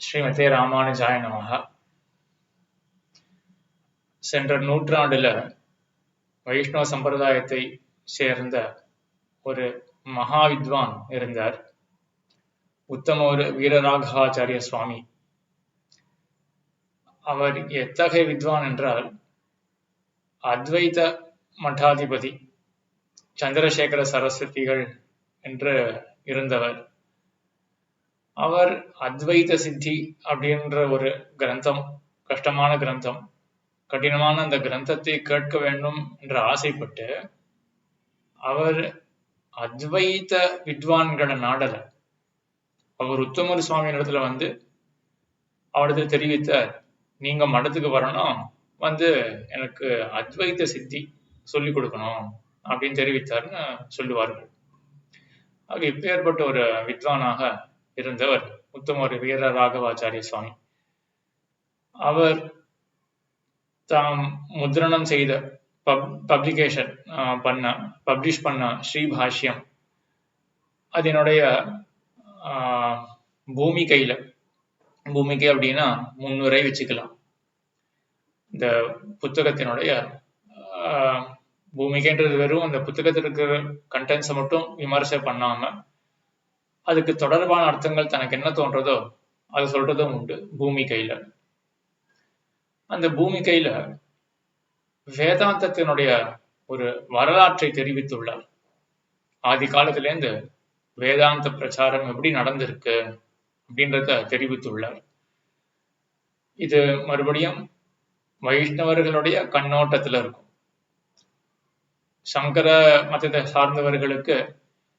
ஸ்ரீமதே ராமானுஜாய நமஹ. சென்ற நூற்றாண்டுல வைஷ்ணவ சம்பிரதாயத்தை சேர்ந்த ஒரு மகா வித்வான் இருந்தார். உத்தம வீரராகவாச்சாரிய சுவாமி. அவர் எத்தகைய வித்வான் என்றால், அத்வைத மடாதிபதி சந்திரசேகர சரஸ்வதிகள் என்று இருந்தவர். அவர் அத்வைத சித்தி அப்படின்ற ஒரு கிரந்தம், கஷ்டமான கிரந்தம், கடினமான அந்த கிரந்தத்தை கேட்க வேண்டும் என்று ஆசைப்பட்டு அவர் அத்வைத வித்வான்களை நாடல. அவர் உத்தமர் சுவாமி இடத்துல வந்து அவரிடத்துல தெரிவித்தார், நீங்க மடத்துக்கு வரணும், வந்து எனக்கு அத்வைத சித்தி சொல்லிக் கொடுக்கணும் அப்படின்னு தெரிவித்தார்னு சொல்லுவார்கள். ஆக இப்பேற்பட்ட ஒரு வித்வானாக இருந்தவர் உத்தமர் வீரராகவாச்சாரிய சுவாமி. அவர் தாம் முத்ரணம் செய்த பப்ளிஷ் பண்ண ஸ்ரீபாஷ்யம், அதனுடைய பூமிகை அப்படின்னா முன்னுரை வச்சுக்கலாம். இந்த புத்தகத்தினுடைய பூமிகைன்றது வெறும் அந்த புத்தகத்தில் இருக்கிற கண்டென்ட்ஸை மட்டும் விமர்சனம் பண்ணாம, அதுக்கு தொடர்பான அர்த்தங்கள் தனக்கு என்ன தோன்றதோ அதை சொல்றதும் உண்டு பூமிகையில. அந்த பூமிகையில வேதாந்தத்தினுடைய ஒரு வரலாற்றை தெரிவித்துள்ளார். ஆதி காலத்திலேருந்து வேதாந்த பிரச்சாரம் எப்படி நடந்திருக்கு அப்படின்றத தெரிவித்துள்ளார். இது மறுபடியும் வைஷ்ணவர்களுடைய கண்ணோட்டத்துல இருக்கும். சங்கர மதத்தை சார்ந்தவர்களுக்கு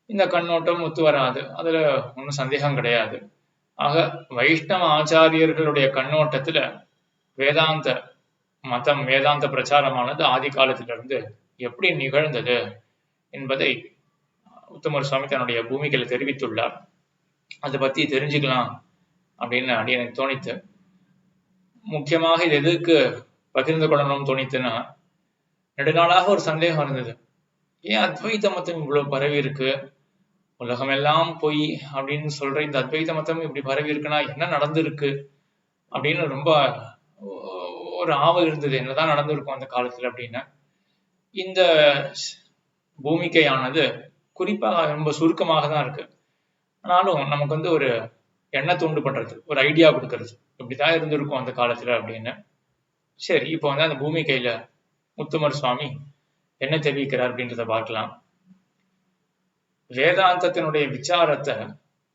இந்த கண்ணோட்டம் ஒத்து வராது, அதுல ஒன்றும் சந்தேகம் கிடையாது. ஆக வைஷ்ணவ ஆச்சாரியர்களுடைய கண்ணோட்டத்துல வேதாந்த மதம், வேதாந்த பிரச்சாரமானது ஆதி காலத்திலிருந்து எப்படி நிகழ்ந்தது என்பதை உத்தமர் சுவாமி தன்னுடைய பூமிகையில தெரிவித்துள்ளார். அதை பத்தி தெரிஞ்சுக்கலாம் அப்படின்னு எனக்கு தோணித்து. முக்கியமாக இது எதுக்கு பகிர்ந்து கொள்ளணும்னு தோணித்துன்னா, நெடுநாளாக ஒரு சந்தேகம் இருந்தது, ஏன் அத்வைத மதம் இவ்வளவு பரவி இருக்கு, உலகம் எல்லாம் பொய் அப்படின்னு சொல்ற இந்த அத்வைத மதம் இப்படி பரவி இருக்குன்னா என்ன நடந்திருக்கு அப்படின்னு ரொம்ப ஒரு ஆவல் இருந்தது, என்னதான் நடந்திருக்கும் அந்த காலத்துல அப்படின்னு. இந்த பூமிகையானது குறிப்பாக ரொம்ப சுருக்கமாக தான் இருக்கு, ஆனாலும் நமக்கு வந்து ஒரு எண்ணத்தை உண்டு பண்றது, ஒரு ஐடியா கொடுக்கறது, இப்படிதான் இருந்திருக்கும் அந்த காலத்துல அப்படின்னு. சரி, இப்போ வந்து அந்த பூமிகையில உத்தமர் சுவாமி என்ன தெரிவிக்கிறார் அப்படின்றத பார்க்கலாம். வேதாந்தத்தினுடைய விசாரத்தை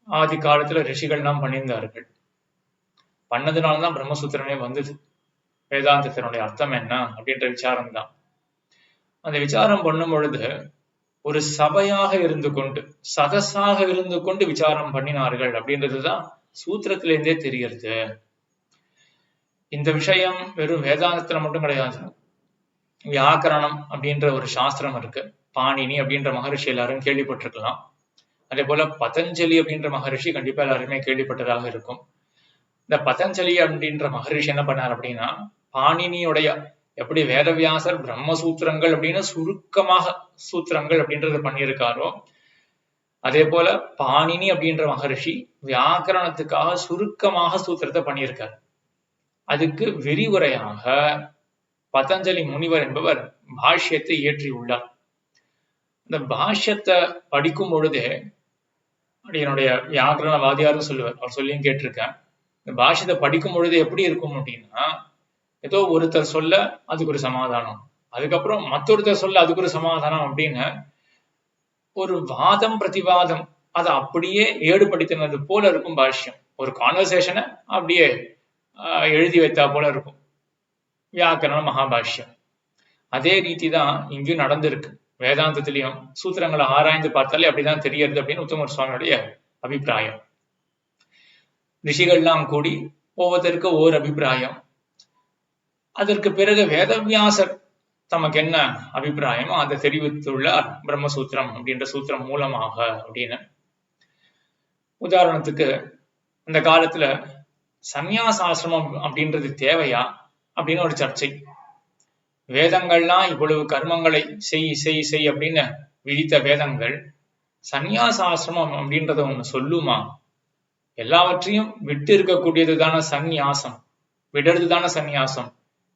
ஆதி காலத்துல ரிஷிகள்லாம் பண்ணியிருந்தார்கள். பண்ணதுனால்தான் பிரம்மசூத்திரமே வந்தது. வேதாந்தத்தினுடைய அர்த்தம் என்ன அப்படின்ற விசாரம் தான். அந்த விசாரம் பண்ணும் பொழுது ஒரு சபையாக இருந்து கொண்டு, சதஸாக இருந்து கொண்டு விசாரம் பண்ணினார்கள் அப்படின்றதுதான் சூத்திரத்திலிருந்தே தெரிகிறது. இந்த விஷயம் வெறும் வேதாந்தத்துல மட்டும் கிடையாது. வியாக்கரணம் அப்படின்ற ஒரு சாஸ்திரம் இருக்கு. பாணினி அப்படின்ற மகரிஷி எல்லாரும் கேள்விப்பட்டிருக்கலாம். அதே போல பதஞ்சலி அப்படின்ற மகரிஷி கண்டிப்பா எல்லாருமே கேள்விப்பட்டதாக இருக்கும். இந்த பதஞ்சலி அப்படின்ற மகரிஷி என்ன பண்ணார் அப்படின்னா, பாணினியுடைய எப்படி வேதவியாசர் பிரம்மசூத்திரங்கள் அப்படின்னு சுருக்கமாக சூத்திரங்கள் அப்படின்றத பண்ணியிருக்காரோ, அதே போல பாணினி அப்படின்ற மகரிஷி வியாக்கரணத்துக்காக சுருக்கமாக சூத்திரத்தை பண்ணியிருக்கார். அதுக்கு விரிவுரையாக பதஞ்சலி முனிவர் என்பவர் பாஷ்யத்தை இயற்றியுள்ளார். இந்த பாஷ்யத்தை படிக்கும் பொழுதே, என்னுடைய வியாக்கரண வாதியார்னு சொல்லுவார், அவர் சொல்லியும் கேட்டிருக்கேன். இந்த பாஷ்யத்தை படிக்கும் பொழுது எப்படி இருக்கும் அப்படின்னா, ஏதோ ஒருத்தர் சொல்ல அதுக்கு ஒரு சமாதானம், அதுக்கப்புறம் மற்றொருத்தர் சொல்ல அதுக்கு ஒரு சமாதானம் அப்படின்னு ஒரு வாதம் பிரதிவாதம் அதை அப்படியே ஏடுபடுத்தினது போல இருக்கும் பாஷ்யம். ஒரு கான்வர்சேஷனை அப்படியே எழுதி வைத்தா போல இருக்கும் வியாக்கரண மகாபாஷ்யம். அதே ரீதி தான் இங்கேயும் நடந்திருக்கு. வேதாந்தத்திலையும் சூத்திரங்களை ஆராய்ந்து பார்த்தாலே அப்படிதான் தெரியறது அப்படின்னு உத்தமர் சுவாமியுடைய அபிப்பிராயம். ரிஷிகள்லாம் கூடி ஒவ்வொருத்தருக்கு ஓர் அபிப்பிராயம். அதற்கு பிறகு வேதவியாசர் தமக்கு என்ன அபிப்பிராயமோ அதை தெரிவித்துள்ளார் பிரம்மசூத்திரம் அப்படின்ற சூத்திரம் மூலமாக அப்படின்னு. உதாரணத்துக்கு, அந்த காலத்துல சந்நியாசாசிரமம் அப்படின்றது தேவையா அப்படின்னு ஒரு சர்ச்சை. வேதங்கள்லாம் இவ்வளவு கர்மங்களை செய் அப்படின்னு விதித்த வேதங்கள் சந்நியாசாசிரமம் அப்படின்றத ஒண்ணு சொல்லுமா எல்லாவற்றையும் விட்டு இருக்கக்கூடியது தானே சந்நியாசம், விடுறது தானே சந்நியாசம்.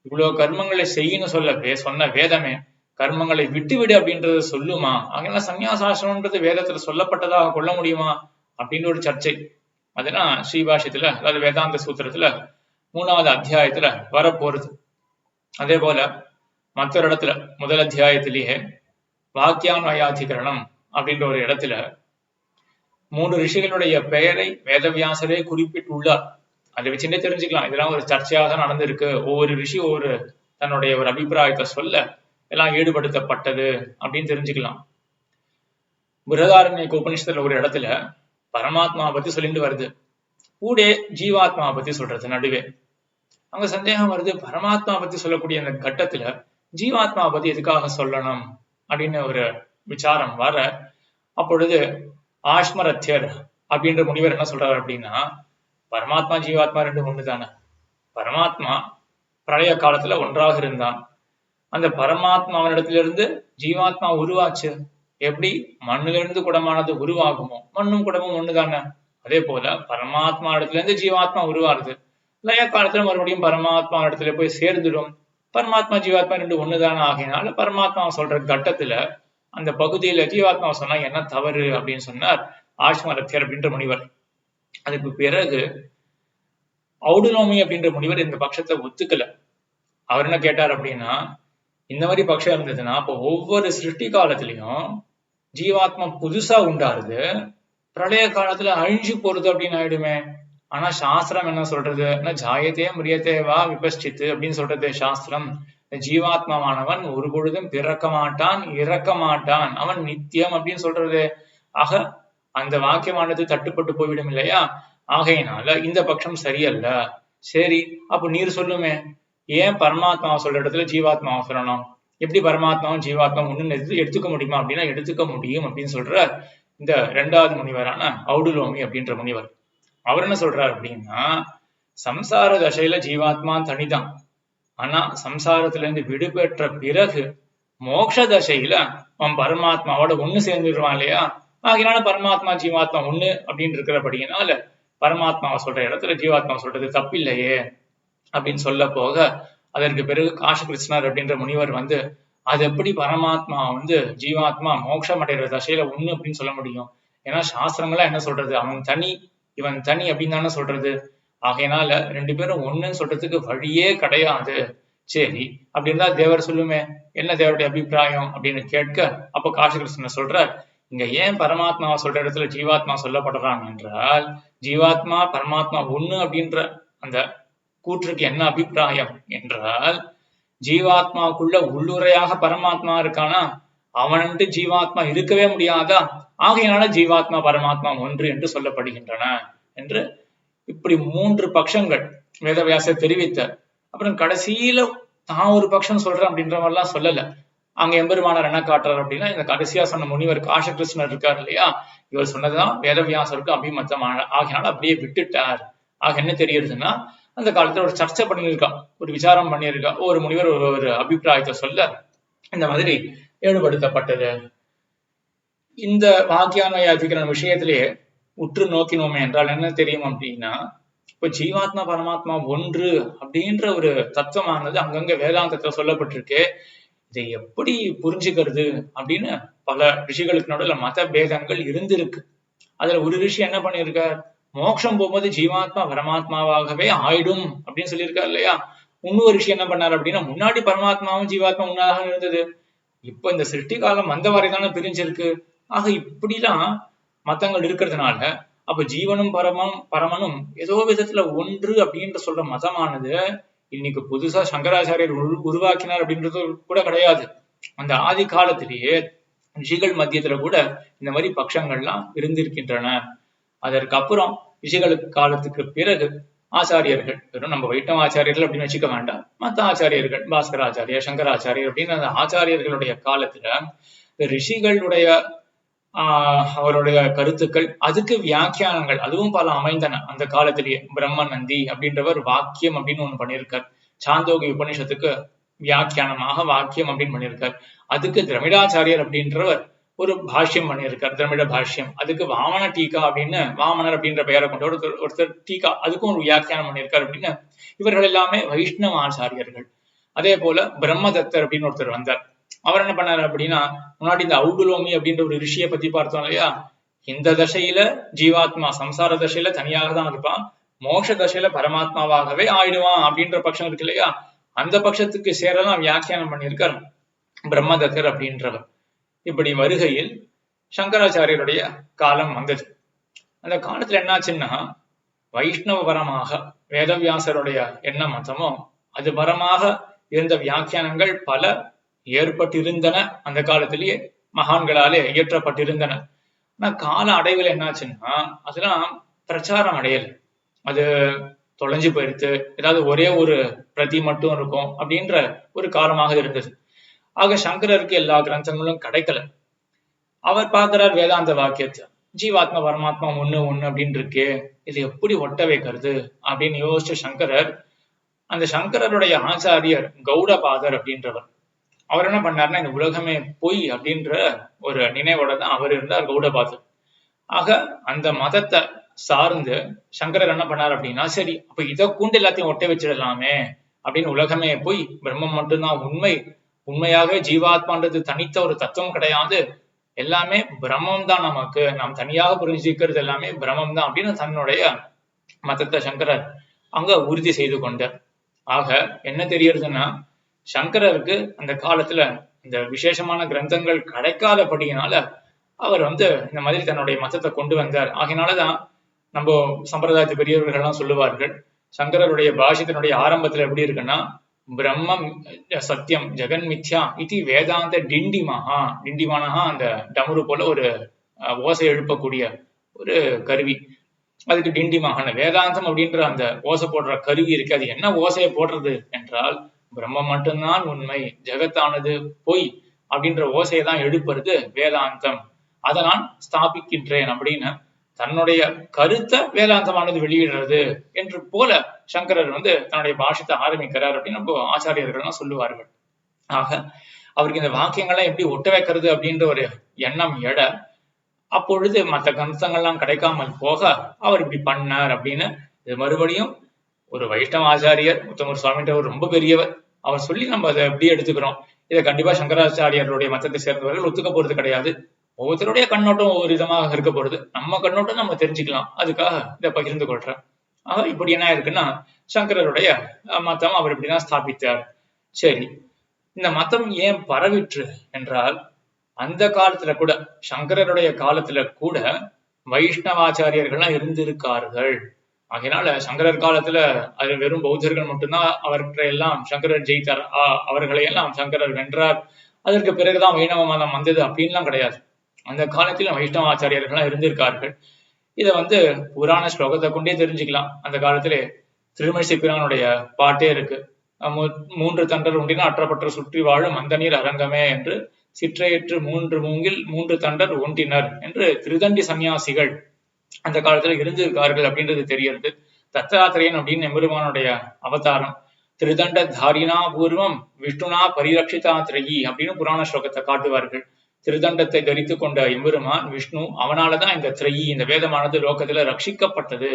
இவ்வளவு கர்மங்களை செய்யணும் சொன்ன வேதமே கர்மங்களை விட்டு விடு அப்படின்றத சொல்லுமா? அதனால சந்நியாசாசிரமன்றது வேதத்துல சொல்லப்பட்டதாக கொள்ள முடியுமா அப்படின்னு ஒரு சர்ச்சை. அதுதான் ஸ்ரீபாஷ்யத்துல, அதாவது வேதாந்த சூத்திரத்துல 3வது அத்தியாயத்துல வரப்போறது. அதே போல மற்றொரு இடத்துல முதல் அத்தியாயத்திலேயே வாக்கியான்வயாதிகரணம் அப்படின்ற ஒரு இடத்துல 3 ரிஷிகளுடைய பெயரை வேதவியாசரே குறிப்பிட்டுள்ளார். அதை வச்சுட்டே தெரிஞ்சுக்கலாம், இதெல்லாம் ஒரு சர்ச்சையாக தான் நடந்திருக்கு. ஒவ்வொரு ரிஷி ஒவ்வொரு தன்னுடைய ஒரு அபிப்பிராயத்தை சொல்ல எல்லாம் ஈடுபடுத்தப்பட்டது அப்படின்னு தெரிஞ்சுக்கலாம். பிருஹதாரண்யக உபநிஷத்துல ஒரு இடத்துல பரமாத்மாவை பத்தி சொல்லிட்டு வருது, கூட ஜீவாத்மாவை பத்தி சொல்றது நடுவே. அங்க சந்தேகம் வருது, பரமாத்மா பத்தி சொல்லக்கூடிய அந்த கட்டத்துல ஜீவாத்மா பத்தி எதுக்காக சொல்லணும் அப்படின்னு ஒரு விசாரம் வர, அப்பொழுது ஆஷ்மரத்தியர் அப்படின்ற முனிவர் என்ன சொல்றாரு அப்படின்னா, பரமாத்மா ஜீவாத்மா 2 ஒண்ணு தானே. பரமாத்மா பிரளய காலத்துல ஒன்றாக இருந்தான். அந்த பரமாத்மாவினிடத்திலிருந்து ஜீவாத்மா உருவாச்சு. எப்படி மண்ணிலிருந்து குடமானது உருவாகுமோ, மண்ணும் குடமும் ஒண்ணுதானே. அதே போல பரமாத்மா இடத்துல இருந்து ஜீவாத்மா உருவாருது. லய காலத்துல மறுபடியும் பரமாத்மா இடத்துல போய் சேர்ந்துடும். பரமாத்மா ஜீவாத்மா 2 ஒண்ணுதானே. ஆகையினால பரமாத்மா சொல்ற கட்டத்துல அந்த பகுதியில ஜீவாத்மா சொன்னா என்ன தவறு அப்படின்னு சொன்னார் ஆஷ்மரத்தியர் அப்படின்ற முனிவர். அதுக்கு பிறகு ஔடுலோமி அப்படின்ற முனிவர் இந்த பட்சத்தை ஒத்துக்கல. அவர் என்ன கேட்டார் அப்படின்னா, இந்த மாதிரி பட்சம் இருந்ததுன்னா அப்போ ஒவ்வொரு சிருஷ்டி காலத்திலையும் ஜீவாத்மா புதுசா உண்டாருது, பிரளய காலத்துல அழிஞ்சு போறது அப்படின்னு ஆயிடுமே. ஆனா சாஸ்திரம் என்ன சொல்றது, ஜாயத்தே மிரியத்தேவா விபஷ்டித்து அப்படின்னு சொல்றது சாஸ்திரம். ஜீவாத்மாவானவன் ஒரு பொழுதும் பிறக்க மாட்டான், இறக்க மாட்டான், அவன் நித்தியம் அப்படின்னு சொல்றது. ஆக அந்த வாக்கியமானது தட்டுப்பட்டு போய்விடும் இல்லையா. ஆகையினால இந்த பட்சம் சரியல்ல. சரி, அப்ப நீர் சொல்லுமே, ஏன் பரமாத்மாவை சொல்ற இடத்துல ஜீவாத்மாவை சொல்லணும்? எப்படி பரமாத்மாவும் ஜீவாத்மாவும் ஒண்ணு எடுத்துக்க முடியுமா அப்படின்னா எடுத்துக்க முடியும் அப்படின்னு சொல்ற இந்த 2வது முனிவரான ஔடுலோமி அப்படின்ற முனிவர். அவர் என்ன சொல்றாரு அப்படின்னா, சம்சார தசையில ஜீவாத்மா தனிதான். ஆனா சம்சாரத்துல இருந்து விடுபெற்ற பிறகு மோட்ச தசையில அவன் பரமாத்மாவோட ஒண்ணு சேர்ந்துடுவான் இல்லையா. ஆகினால பரமாத்மா ஜீவாத்மா ஒண்ணு அப்படின்னு இருக்கிறபடியினால பரமாத்மாவை சொல்ற இடத்துல ஜீவாத்மா சொல்றது தப்பில்லையே அப்படின்னு சொல்ல போக, அதற்கு பிறகு காஷி கிருஷ்ணர் அப்படின்ற முனிவர் வந்து, அது எப்படி பரமாத்மா ஜீவாத்மா மோட்சம் அடைகிற தசையில ஒண்ணு அப்படின்னு சொல்ல முடியும்? ஏன்னா சாஸ்திரங்கள்லாம் என்ன சொல்றது, அவன் தனி இவன் தனி அப்படின்னு தானே சொல்றது. ஆகையினால 2 பேரும் ஒண்ணுன்னு சொல்றதுக்கு வழியே கிடையாது. சரி, அப்படி இருந்தா தேவர் சொல்லுமே, என்ன தேவருடைய அபிப்பிராயம் அப்படின்னு கேட்க, அப்ப காஷி கிருஷ்ணர் சொல்றார், இங்க ஏன் பரமாத்மாவை சொல்ற இடத்துல ஜீவாத்மா சொல்லப்படுறாங்க என்றால், ஜீவாத்மா பரமாத்மா ஒண்ணு அப்படின்ற அந்த கூற்றுக்கு என்ன அபிப்பிராயம் என்றால், ஜீவாத்மாவுக்குள்ள உள்ளுரையாக பரமாத்மா இருக்கானா, அவனன்ட்டு ஜீவாத்மா இருக்கவே முடியாதா. ஆகையினால ஜீவாத்மா பரமாத்மா ஒன்று என்று சொல்லப்படுகின்றன என்று இப்படி 3 பட்சங்கள் வேதவியாசர் தெரிவித்த. அப்புறம் கடைசியில தான் ஒரு பட்சம் சொல்றேன் அப்படின்ற மாதிரிலாம் சொல்லல. அங்க எம்பெருமானார் என்ன காட்டுறாரு அப்படின்னா, இந்த கடைசியா சொன்ன முனிவர் காஷி கிருஷ்ணர் இருக்காரு இல்லையா, இவர் சொன்னதுதான் வேதவியாசருக்கு அபிமத்தமான. ஆகையினால அப்படியே விட்டுட்டார். ஆக என்ன தெரியுதுன்னா, அந்த காலத்துல ஒரு சர்ச்சை பண்ணியிருக்கா, ஒரு விசாரம் பண்ணியிருக்கா, ஒரு முனிவர் ஒரு அபிப்பிராயத்தை சொல்ல இந்த மாதிரி ஈடுபடுத்தப்பட்டது. இந்த வாக்கியான்வயாதிகரண விஷயத்திலேயே உற்று நோக்கினோமே என்றால் என்ன தெரியும் அப்படின்னா, இப்ப ஜீவாத்மா பரமாத்மா ஒன்று அப்படின்ற ஒரு தத்துவமானது அங்கங்க வேதாந்தத்துல சொல்லப்பட்டிருக்கு. இதை எப்படி புரிஞ்சுக்கிறது அப்படின்னு பல ரிஷிகளுக்கு நடுவுல மத பேதங்கள் இருந்திருக்கு. அதுல ஒரு ரிஷி என்ன பண்ணியிருக்கார், மோட்சம் போகும்போது ஜீவாத்மா பரமாத்மாவாகவே ஆயிடும் அப்படின்னு சொல்லியிருக்காரு இல்லையா. இன்னொரு ரிஷி என்ன பண்ணாரு அப்படின்னா, முன்னாடி பரமாத்மாவும் ஜீவாத்மா ஒன்னாக இருந்தது, இப்ப இந்த சிருஷ்டி காலம் வந்த வரைதானே பிரிஞ்சிருக்கு. ஆக இப்படிலாம் மதங்கள் இருக்கிறதுனால அப்ப ஜீவனும் பரமனும் ஏதோ விதத்துல ஒன்று அப்படின்ற சொல்ற மதமானது இன்னைக்கு புதுசா சங்கராச்சாரியர் உருவாக்கினார் அப்படின்றது கூட கிடையாது. அந்த ஆதி காலத்திலேயே ரிஷிகள் மத்தியத்துல கூட இந்த மாதிரி பட்சங்கள்லாம் இருந்திருக்கின்றன. அதற்கப்புறம் ரிஷிகளுக்கு காலத்துக்கு பிறகு ஆச்சாரியர்கள், வெறும் நம்ம வைஷ்ணவ ஆச்சாரியர்கள் அப்படின்னு வச்சுக்க வேண்டாம், மற்ற ஆச்சாரியர்கள் பாஸ்கராச்சாரியர் சங்கராச்சாரியர் அப்படின்னு அந்த ஆச்சாரியர்களுடைய காலத்துல ரிஷிகளுடைய அவருடைய கருத்துக்கள், அதுக்கு வியாக்கியானங்கள் அதுவும் பல அமைந்தன. அந்த காலத்திலேயே பிரம்மநந்தி அப்படின்றவர் வாக்கியம் அப்படின்னு ஒண்ணு பண்ணியிருக்கார். சாந்தோகி உபநிஷத்துக்கு வியாக்கியானமாக வாக்கியம் அப்படின்னு பண்ணியிருக்கார். அதுக்கு திரமிடாச்சாரியர் அப்படின்றவர் ஒரு பாஷ்யம் பண்ணியிருக்கார், திரமிட பாஷ்யம். அதுக்கு வாமன டீகா அப்படின்னு, வாமனர் அப்படின்ற பெயரை கொண்ட ஒருத்தர் டீகா, அதுக்கும் ஒரு வியாக்கியானம் பண்ணியிருக்கார் அப்படின்னு. இவர்கள் எல்லாமே வைஷ்ணவ ஆச்சாரியர்கள். அதே போல பிரம்மதத்தர் அப்படின்னு ஒருத்தர் வந்தார். அவர் என்ன பண்ணாரு அப்படின்னா, முன்னாடி இந்த ஔடுலோமி அப்படின்ற ஒரு ரிஷியை பத்தி பார்த்தோம் இல்லையா, இந்த தசையில ஜீவாத்மா சம்சார தசையில தனியாக தான் இருப்பான், மோட்ச தசையில பரமாத்மாவாகவே ஆயிடுவான் அப்படின்ற பட்சம் இருக்கு இல்லையா, அந்த பட்சத்துக்கு சேரலாம் வியாக்கியானம் பண்ணியிருக்கார் பிரம்மதத்தர் அப்படின்றவர். இப்படி வருகையில் சங்கராச்சாரியருடைய காலம் வந்தது. அந்த காலத்துல என்னாச்சுன்னா, வைஷ்ணவ பரமாக வேதவியாசருடைய என்ன மதமோ அது பரமாக இருந்த வியாக்கியானங்கள் பல ஏற்பட்டிருந்தன. அந்த காலத்திலேயே மகான்களாலே இயற்றப்பட்டிருந்தன. ஆனா கால அடைவில் என்னாச்சுன்னா, அதெல்லாம் பிரச்சாரம் அடையல, அது தொலைஞ்சு போயிடுத்து, ஏதாவது ஒரே ஒரு பிரதி மட்டும் இருக்கும் அப்படின்ற ஒரு காலமாக இருந்தது. ஆக சங்கரருக்கு எல்லா கிரந்தங்களும் கிடைக்கல. அவர் பார்க்கிறார் வேதாந்த வாக்கியத்தை, ஜீவாத்மா பரமாத்மா ஒண்ணு அப்படின்னு இருக்கு, இது எப்படி ஒட்ட வைக்கிறது அப்படின்னு யோசிச்ச சங்கரர், அந்த சங்கரருடைய ஆச்சாரியர் கௌடபாதர் அப்படின்றவர், அவர் என்ன பண்ணாருன்னா, இந்த உலகமே பொய் அப்படின்ற ஒரு நினைவோட தான் அவர் இருந்தார், கௌடபாதர். ஆக அந்த மதத்தை சார்ந்து சங்கரர் என்ன பண்ணார் அப்படின்னா, சரி அப்ப இதை கொண்டு எல்லாத்தையும் ஒட்ட வச்சிடலாமே அப்படின்னு, உலகமே போய் பிரம்மம் மட்டும்தான் உண்மை, உண்மையாகவே ஜீவாத்மான்றது தனித்த ஒரு தத்துவம் கிடையாது, எல்லாமே பிரம்மம் தான், நமக்கு நாம் தனியாக புரிஞ்சுக்கிறது எல்லாமே பிரம்மம் தான் அப்படின்னு தன்னுடைய மதத்தை சங்கரர் அங்க உறுதி செய்து கொண்டார். ஆக என்ன தெரியறதுன்னா, சங்கரருக்கு அந்த காலத்துல இந்த விசேஷமான கிரந்தங்கள் கிடைக்காதபடியினால அவர் இந்த மாதிரி தன்னுடைய மதத்தை கொண்டு வந்தார். ஆகையினாலதான் நம்ம சம்பிரதாயத்து பெரியவர்கள்லாம் சொல்லுவார்கள், சங்கரருடைய பாஷ்யத்தினுடைய ஆரம்பத்துல எப்படி இருக்குன்னா, பிரம்மம் சத்தியம் ஜெகன் மித்யா இது வேதாந்த டிண்டிமஹா, டிண்டிமானஹா அந்த டமரு போல ஒரு ஓசை எழுப்பக்கூடிய ஒரு கருவி, அதுக்கு டிண்டிமஹான வேதாந்தம் அப்படின்ற அந்த ஓசை போடுற கருவி இருக்கு. அது என்ன ஓசையை போடுறது என்றால், பிரம்மம் மட்டும்தான் உண்மை, ஜெகத்தானது பொய் அப்படின்ற ஓசையை தான் எழுப்புறது வேதாந்தம், அதை நான் ஸ்தாபிக்கின்றேன் அப்படின்னு தன்னுடைய கருத்தை வேதாந்தமானது வெளியிடுறது என்று போல சங்கரர் தன்னுடைய பாஷ்யத்தை ஆரம்பிக்கிறார் அப்படின்னு நம்ம ஆச்சாரியர்கள்லாம் சொல்லுவார்கள். ஆக அவருக்கு இந்த வாக்கியங்கள்லாம் எப்படி ஒட்ட வைக்கிறது அப்படின்ற ஒரு எண்ணம் எட, அப்பொழுது மற்ற கம்சங்கள்லாம் கிடைக்காமல் போக அவர் இப்படி பண்ணார் அப்படின்னு. இது மறுபடியும் ஒரு வைஷ்ணவ ஆச்சாரியர் உத்தமர் சுவாமின்றவர் ரொம்ப பெரியவர், அவர் சொல்லி நம்ம அதை எப்படி எடுத்துக்கிறோம். இதை கண்டிப்பா சங்கராச்சாரியர்களுடைய மதத்தை சேர்ந்தவர்கள் ஒத்துக்க போறது கிடையாது. ஒவ்வொருத்தருடைய கண்ணோட்டம் ஒவ்வொரு விதமாக இருக்க போறது, நம்ம கண்ணோட்டம் நம்ம தெரிஞ்சுக்கலாம், அதுக்காக இதை பகிர்ந்து கொள்றேன். ஆக இப்படி என்ன இருக்குன்னா, சங்கரருடைய மதம் அவர் இப்படிதான் ஸ்தாபித்தார். சரி, இந்த மதம் ஏன் பரவிற்று என்றால், அந்த காலத்துல கூட, சங்கரருடைய காலத்துல கூட வைஷ்ணவாச்சாரியர்கள்லாம் இருந்திருக்கார்கள். ஆகையினால சங்கரர் காலத்துல அது வெறும் பௌத்தர்கள் மட்டும்தான் அவற்றை எல்லாம் சங்கரர் ஜெயித்தார், அவர்களை எல்லாம் சங்கரர் வென்றார், அதற்கு பிறகுதான் வைணவ மதம் வந்தது அப்படின்லாம் கிடையாது. அந்த காலத்துல வைஷ்ணவ ஆச்சாரியர்கள்லாம் இருந்திருக்கார்கள். இதை புராண ஸ்லோகத்தை கொண்டே தெரிஞ்சுக்கலாம். அந்த காலத்துல திருமழிசை பிரானுடைய பாட்டே இருக்கு, 3 தண்டர் உண்டினா அற்றப்பட்ட சுற்றி வாழும் மந்தநீர் அரங்கமே என்று, சிற்றையற்று 3 மூங்கில் 3 தண்டர் ஒன்றினர் என்று திருதண்டி சன்னியாசிகள் அந்த காலத்துல இருந்திருக்கார்கள் அப்படின்றது தெரியறது. தத்தாத்திரேயன் அப்படின்னு எம்பெருமானுடைய அவதாரம், திருதண்ட தாரினா பூர்வம் விஷ்ணுனா பரிரட்சிதா திரையி அப்படின்னு புராண ஸ்லோகத்தை காட்டுவார்கள். திருதண்டத்தை தரித்து கொண்ட எம்பெருமான் விஷ்ணு, அவனாலதான் இந்த திரையி, இந்த வேதமானது லோகத்துல ரட்சிக்கப்பட்டது.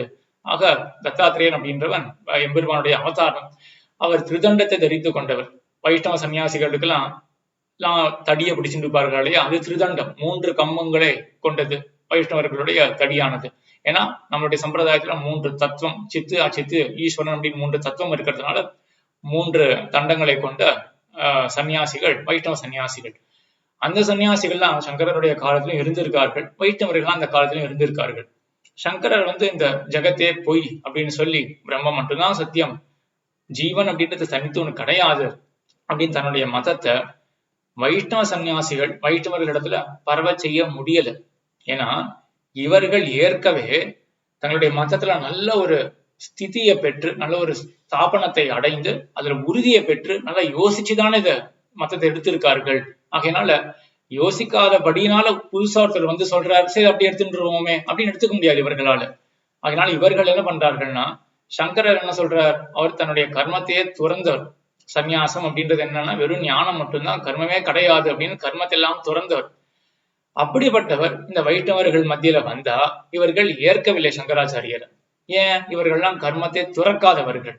ஆக தத்தாத்திரேயன் அப்படின்றவன் எம்பெருமானுடைய அவதாரம். அவர் திருதண்டத்தை தரித்து கொண்டவர். வைஷ்ணவ சன்னியாசிகளுக்கெல்லாம் தடியை பிடிச்சிட்டு இருப்பார்கள் இல்லையா, அது திருதண்டம், 3 கம்பங்களை கொண்டது வைஷ்ணவர்களுடைய தடியானது. ஏன்னா நம்மளுடைய சம்பிரதாயத்துல 3 தத்துவம், சித்து அச்சித்து ஈஸ்வரன் அப்படின்னு 3 தத்துவம் இருக்கிறதுனால 3 தண்டங்களை கொண்ட சன்னியாசிகள் வைஷ்ணவ சன்னியாசிகள். அந்த சன்னியாசிகள்லாம் சங்கரருடைய காலத்திலும் இருந்திருக்கார்கள், வைஷ்ணவர்கள்லாம் அந்த காலத்திலும் இருந்திருக்கார்கள். சங்கரர் இந்த ஜெகத்தே பொய் அப்படின்னு சொல்லி, பிரம்மம் மட்டும்தான் சத்தியம், ஜீவன் அப்படின்றது தனித்து ஒண்ணு கிடையாது அப்படின்னு தன்னுடைய மதத்தை வைஷ்ணவ சன்னியாசிகள் வைஷ்ணவர்களிடத்துல பரவ செய்ய முடியல. ஏன்னா இவர்கள் ஏற்கவே தங்களுடைய மதத்துல நல்ல ஒரு ஸ்திதியை பெற்று, நல்ல ஒரு ஸ்தாபனத்தை அடைந்து, அதுல உறுதியை பெற்று நல்லா யோசிச்சுதானே இத மதத்தை எடுத்திருக்கார்கள். ஆகையினால யோசிக்காதபடியினால புதுசா ஒருத்தர் சொல்றாரு, சரி அப்படி எடுத்துருவோமே அப்படின்னு எடுத்துக்க முடியாது இவர்களால. அதனால இவர்கள் என்ன பண்றார்கள்னா, சங்கரர் என்ன சொல்றார், அவர் தன்னுடைய கர்மத்தையே துறந்தவர். சந்நியாசம் அப்படின்றது என்னன்னா வெறும் ஞானம் மட்டும்தான், கர்மமே கிடையாது அப்படின்னு கர்மத்தை எல்லாம் துறந்தவர். அப்படிப்பட்டவர் இந்த வைஷ்ணவர்கள் மத்தியில வந்தா இவர்கள் ஏற்கவில்லை சங்கராச்சாரியர். ஏன்? இவர்கள்லாம் கர்மத்தை துறக்காதவர்கள்.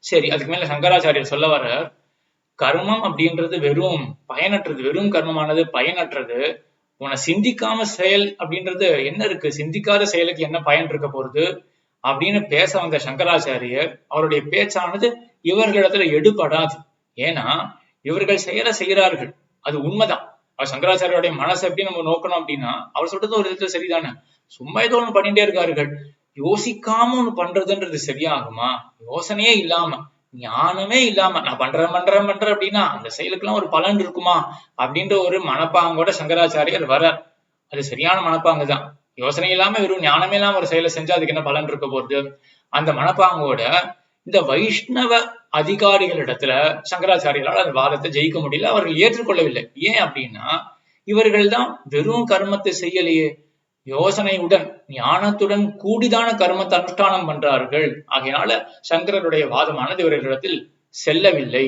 சரி, அதுக்கு மேல சங்கராச்சாரியர் சொல்ல வர, கர்மம் அப்படின்றது வெறும் பயனற்றது, வெறும் கர்மமானது பயனற்றது. உன்னை சிந்திக்காம செயல் அப்படின்றது என்ன இருக்கு? சிந்திக்காத செயலுக்கு என்ன பயன் இருக்க போறது அப்படின்னு பேச வந்த சங்கராச்சாரியர் அவருடைய பேச்சானது இவர்களிடத்துல எடுபடாது. ஏன்னா இவர்கள் செய்கிறார்கள், அது உண்மைதான். அவர் சங்கராச்சாரியோடைய மனசை எப்படி நம்ம நோக்கணும் அப்படின்னா, அவர் சொல்றது ஒரு விதத்துல சரிதானே. சும்மா ஏதோ ஒண்ணு பண்ணிட்டே இருக்கார்கள், யோசிக்காம ஒண்ணு பண்றதுன்றது சரியாகுமா? யோசனையே இல்லாம, ஞானமே இல்லாம நான் பண்றேன் அப்படின்னா அந்த செயலுக்கெல்லாம் ஒரு பலன் இருக்குமா அப்படின்ற ஒரு மனப்பாங்கோட சங்கராச்சாரியர் வர. அது சரியான மனப்பாங்கு தான். யோசனை இல்லாம வெறும் ஞானமே இல்லாம ஒரு செயலை செஞ்சா அதுக்கு என்ன பலன் இருக்க போகுது? அந்த மனப்பாங்கோட இந்த வைஷ்ணவ அதிகாரிகளிடத்துல சங்கராச்சாரியர்களால் அந்த வாதத்தை ஜெயிக்க முடியல. அவர்கள் ஏற்றுக்கொள்ளவில்லை. ஏன் அப்படின்னா, இவர்கள் தான் வெறும் கர்மத்தை செய்யலையே, யோசனையுடன் ஞானத்துடன் கூடிதான கர்மத்தை அனுஷ்டானம் பண்றார்கள். ஆகையினால சங்கரருடைய வாதமானது இவர்களிடத்தில் செல்லவில்லை.